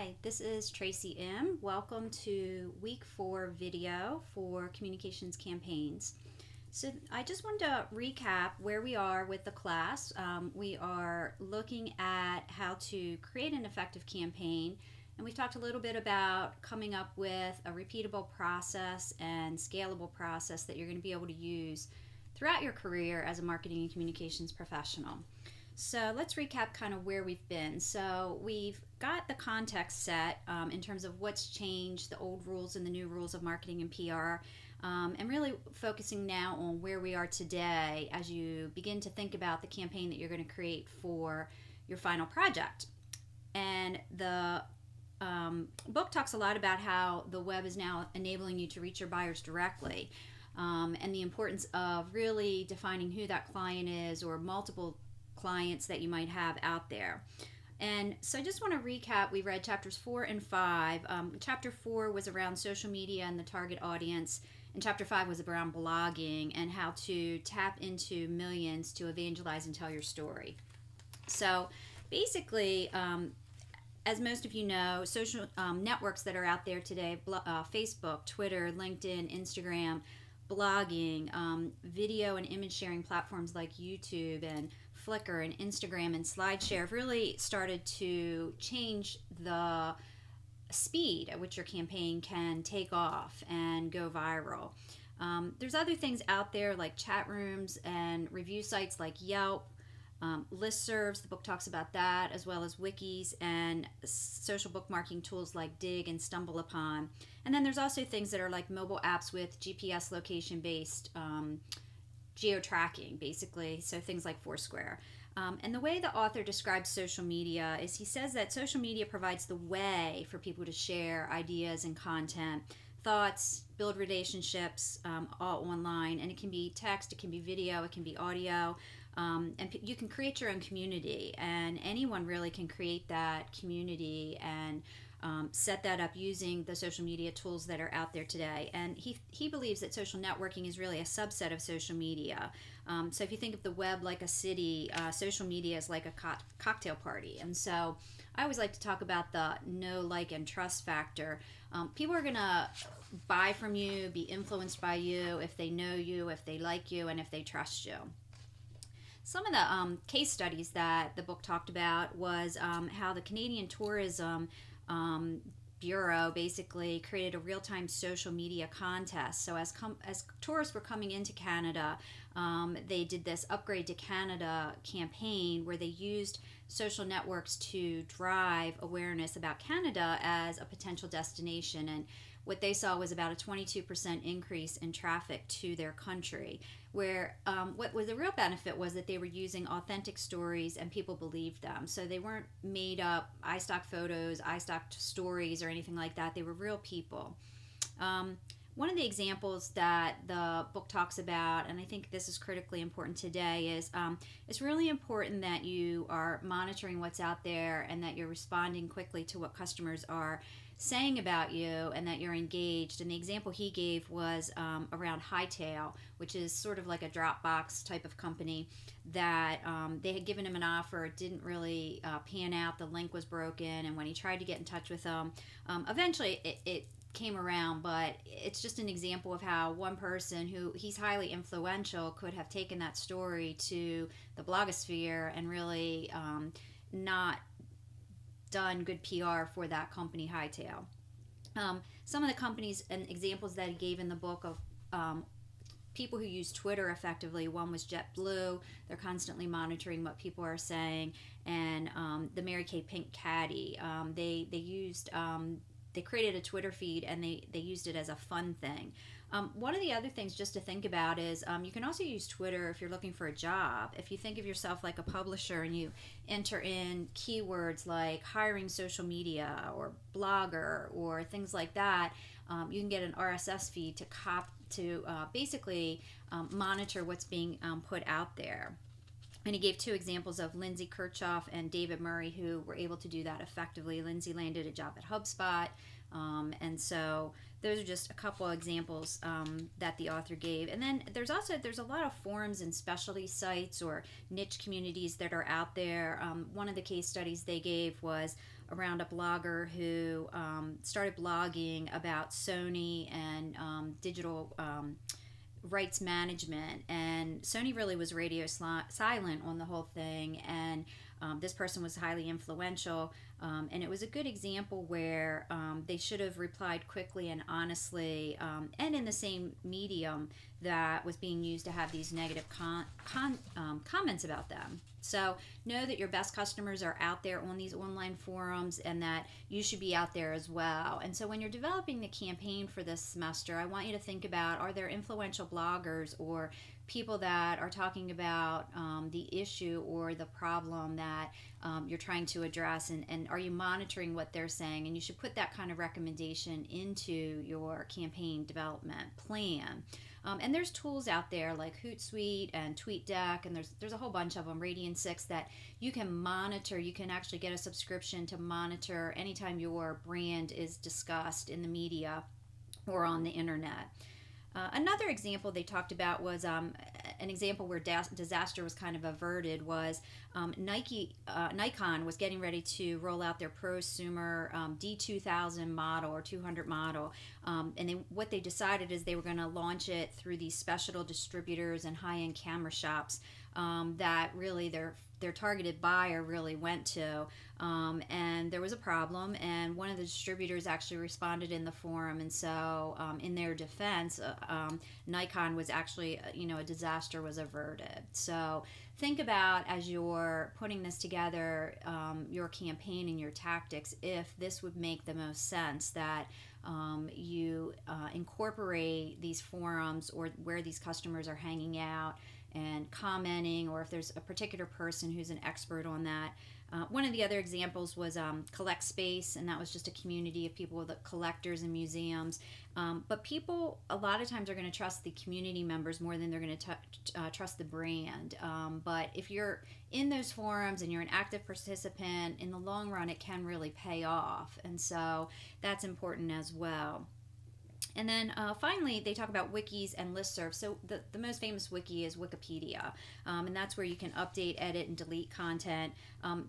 Hi, this is Tracy M. Welcome to week 4 video for communications campaigns. So I just wanted to recap where we are with the class. We are looking at how to create an effective campaign, and we've talked a little bit about coming up with a repeatable process and scalable process that you're going to be able to use throughout your career as a marketing and communications professional. So let's recap kind of where we've been. So we've got the context set in terms of what's changed, the old rules and the new rules of marketing and PR, and really focusing now on where we are today as you begin to think about the campaign that you're going to create for your final project. And the book talks a lot about how the web is now enabling you to reach your buyers directly, and the importance of really defining who that client is or multiple clients that you might have out there. And so I just want to recap. We read chapters 4 and 5. Chapter 4 was around social media and the target audience, and chapter 5 was around blogging and how to tap into millions to evangelize and tell your story. So basically, as most of you know, social networks that are out there today, Facebook, Twitter, LinkedIn, Instagram, blogging, video and image sharing platforms like YouTube and Flickr and Instagram and SlideShare have really started to change the speed at which your campaign can take off and go viral. There's other things out there like chat rooms and review sites like Yelp, Listservs, the book talks about that, as well as Wikis and social bookmarking tools like Dig and StumbleUpon. And then there's also things that are like mobile apps with GPS location based geo-tracking, basically, so things like Foursquare. And the way the author describes social media is he says that social media provides the way for people to share ideas and content, thoughts, build relationships, all online. And it can be text, it can be video, it can be audio. You can create your own community, and anyone really can create that community and set that up using the social media tools that are out there today. And he believes that social networking is really a subset of social media. So if you think of the web like a city, social media is like a cocktail party. And so I always like to talk about the know, like, and trust factor. People are going to buy from you, be influenced by you if they know you, if they like you, and if they trust you. Some of the case studies that the book talked about was how the Canadian Tourism Bureau basically created a real-time social media contest. So as tourists were coming into Canada, they did this Upgrade to Canada campaign where they used social networks to drive awareness about Canada as a potential destination. And what they saw was about a 22% increase in traffic to their country, where what was the real benefit was that they were using authentic stories and people believed them. So they weren't made up iStock photos, iStock stories, or anything like that. They were real people. One of the examples that the book talks about, and I think this is critically important today, is it's really important that you are monitoring what's out there and that you're responding quickly to what customers are saying about you and that you're engaged. And the example he gave was around Hightail, which is sort of like a Dropbox type of company that they had given him an offer. It didn't really pan out. The link was broken, and when he tried to get in touch with them, eventually it came around. But it's just an example of how one person who he's highly influential could have taken that story to the blogosphere and really not done good PR for that company, Hightail. Some of the companies and examples that he gave in the book of people who use Twitter effectively, one was JetBlue. They're constantly monitoring what people are saying. And the Mary Kay Pink Caddy, they created a Twitter feed and they used it as a fun thing. One of the other things just to think about is you can also use Twitter if you're looking for a job. If you think of yourself like a publisher and you enter in keywords like hiring social media or blogger or things like that, you can get an RSS feed to basically monitor what's being put out there. And he gave two examples of Lindsay Kirchhoff and David Murray, who were able to do that effectively. Lindsay landed a job at HubSpot. And so those are just a couple of examples that the author gave. And then there's a lot of forums and specialty sites or niche communities that are out there. One of the case studies they gave was around a blogger who started blogging about Sony and digital rights management, and Sony really was radio silent on the whole thing, and this person was highly influential, and it was a good example where they should have replied quickly and honestly, and in the same medium that was being used to have these negative comments about them. So know that your best customers are out there on these online forums, and that you should be out there as well. And so when you're developing the campaign for this semester, I want you to think about, are there influential bloggers or people that are talking about the issue or the problem that you're trying to address, and are you monitoring what they're saying? And you should put that kind of recommendation into your campaign development plan. And there's tools out there like Hootsuite and TweetDeck, and there's a whole bunch of them, Radian6, that you can monitor. You can actually get a subscription to monitor anytime your brand is discussed in the media or on the internet. Another example they talked about was an example where disaster was kind of averted was Nikon was getting ready to roll out their prosumer D2000 model or 200 model, and what they decided is they were going to launch it through these special distributors and high-end camera shops that really their targeted buyer really went to, and there was a problem, and one of the distributors actually responded in the forum, and so in their defense, Nikon was actually, a disaster was averted. So think about, as you're putting this together, your campaign and your tactics, if this would make the most sense that you incorporate these forums or where these customers are hanging out and commenting, or if there's a particular person who's an expert on that. One of the other examples was Collect Space, and that was just a community of people, the collectors and museums. But people a lot of times are going to trust the community members more than they're going to trust the brand. But if you're in those forums and you're an active participant, in the long run it can really pay off. And so that's important as well. And then finally, they talk about wikis and listservs. So the most famous wiki is Wikipedia, and that's where you can update, edit, and delete content.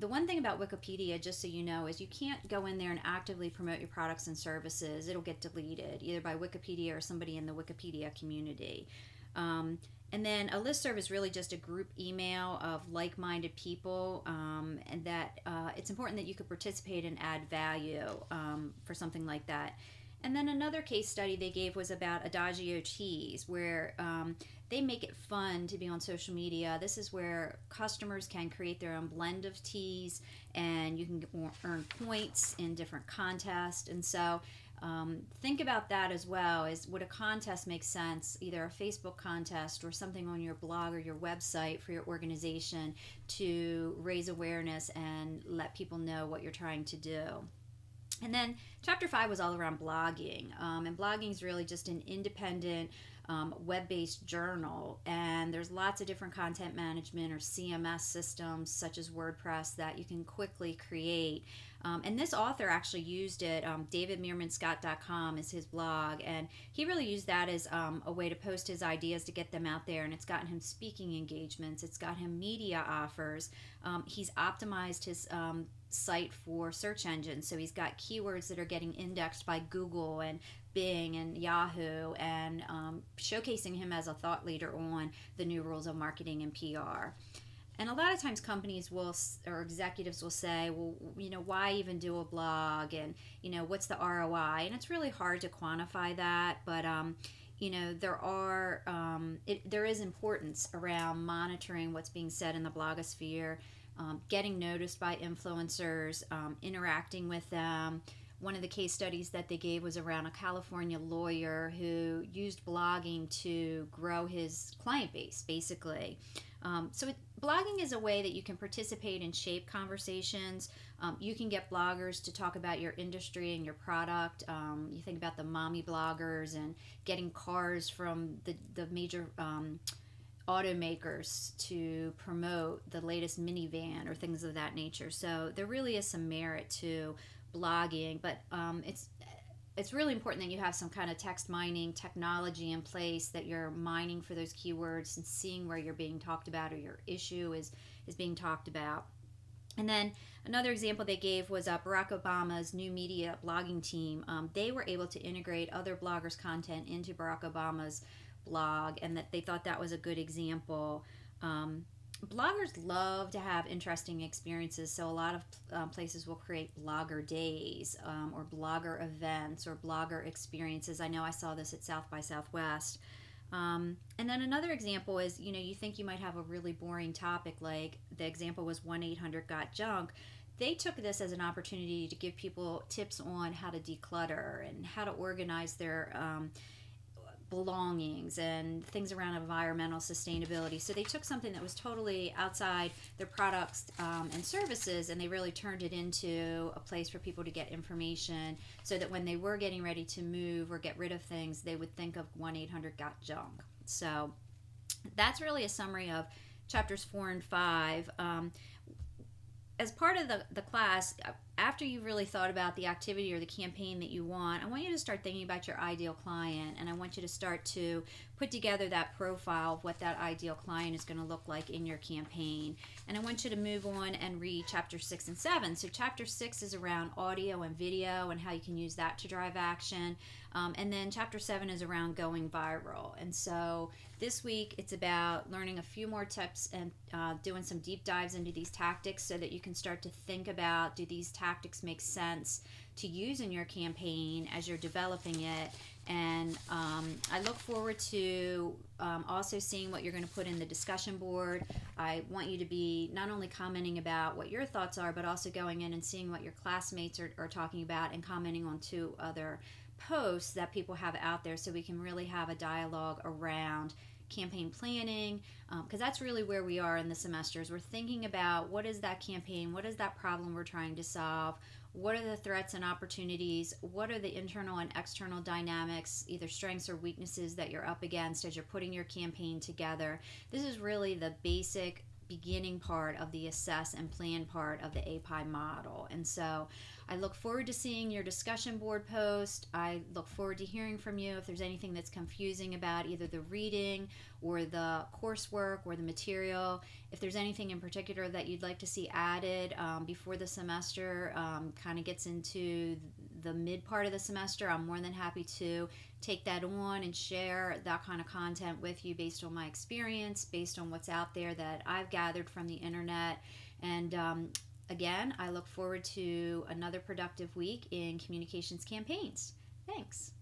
The one thing about Wikipedia, just so you know, is you can't go in there and actively promote your products and services. It'll get deleted, either by Wikipedia or somebody in the Wikipedia community. And then a listserv is really just a group email of like-minded people, and that it's important that you could participate and add value for something like that. And then another case study they gave was about Adagio Teas, where they make it fun to be on social media. This is where customers can create their own blend of teas, and you can earn points in different contests. And so think about that as well. Would a contest make sense, either a Facebook contest or something on your blog or your website for your organization, to raise awareness and let people know what you're trying to do? And then chapter 5 was all around blogging, and blogging is really just an independent web-based journal, and there's lots of different content management or CMS systems such as WordPress that you can quickly create. And this author actually used it. DavidMeermanscott.com is his blog, and he really used that as a way to post his ideas to get them out there, and it's gotten him speaking engagements, it's got him media offers. He's optimized his site for search engines, so he's got keywords that are getting indexed by Google and Bing and Yahoo, and showcasing him as a thought leader on the new rules of marketing and PR. And a lot of times companies or executives will say, well, why even do a blog, and what's the ROI? And it's really hard to quantify that, but there is importance around monitoring what's being said in the blogosphere, getting noticed by influencers, interacting with them. One of the case studies that they gave was around a California lawyer who used blogging to grow his client base, basically. Blogging is a way that you can participate and shape conversations. You can get bloggers to talk about your industry and your product. You think about the mommy bloggers and getting cars from the major automakers to promote the latest minivan or things of that nature. So there really is some merit to blogging, but it's really important that you have some kind of text mining technology in place, that you're mining for those keywords and seeing where you're being talked about or your issue is being talked about. And then another example they gave was Barack Obama's new media blogging team. They were able to integrate other bloggers' content into Barack Obama's blog, and that they thought that was a good example. Bloggers love to have interesting experiences, so a lot of places will create blogger days or blogger events or blogger experiences. I know I saw this at South by Southwest. And then another example is, you think you might have a really boring topic, like the example was 1-800-GOT-JUNK. They took this as an opportunity to give people tips on how to declutter and how to organize their belongings and things around environmental sustainability. So they took something that was totally outside their products and services, and they really turned it into a place for people to get information, so that when they were getting ready to move or get rid of things, they would think of 1-800-GOT-JUNK. So that's really a summary of chapters 4 and 5. As part of the class, after you've really thought about the activity or the campaign that you want, I want you to start thinking about your ideal client, and I want you to start to put together that profile of what that ideal client is going to look like in your campaign. And I want you to move on and read chapter 6 and 7. So chapter 6 is around audio and video and how you can use that to drive action. And then chapter 7 is around going viral. And so this week it's about learning a few more tips and doing some deep dives into these tactics, so that you can start to think about, do these tactics make sense to use in your campaign as you're developing it. And I look forward to also seeing what you're going to put in the discussion board. I want you to be not only commenting about what your thoughts are, but also going in and seeing what your classmates are talking about and commenting on 2 other posts that people have out there, so we can really have a dialogue around campaign planning, because that's really where we are in the semesters. We're thinking about, what is that campaign, what is that problem we're trying to solve, what are the threats and opportunities, what are the internal and external dynamics, either strengths or weaknesses, that you're up against as you're putting your campaign together. This is really the basic beginning part of the assess and plan part of the API model. And so I look forward to seeing your discussion board post. I look forward to hearing from you if there's anything that's confusing about either the reading or the coursework or the material. If there's anything in particular that you'd like to see added before the semester kind of gets into the mid part of the semester, I'm more than happy to take that on and share that kind of content with you based on my experience, based on what's out there that I've gathered from the internet. And again, I look forward to another productive week in communications campaigns. Thanks.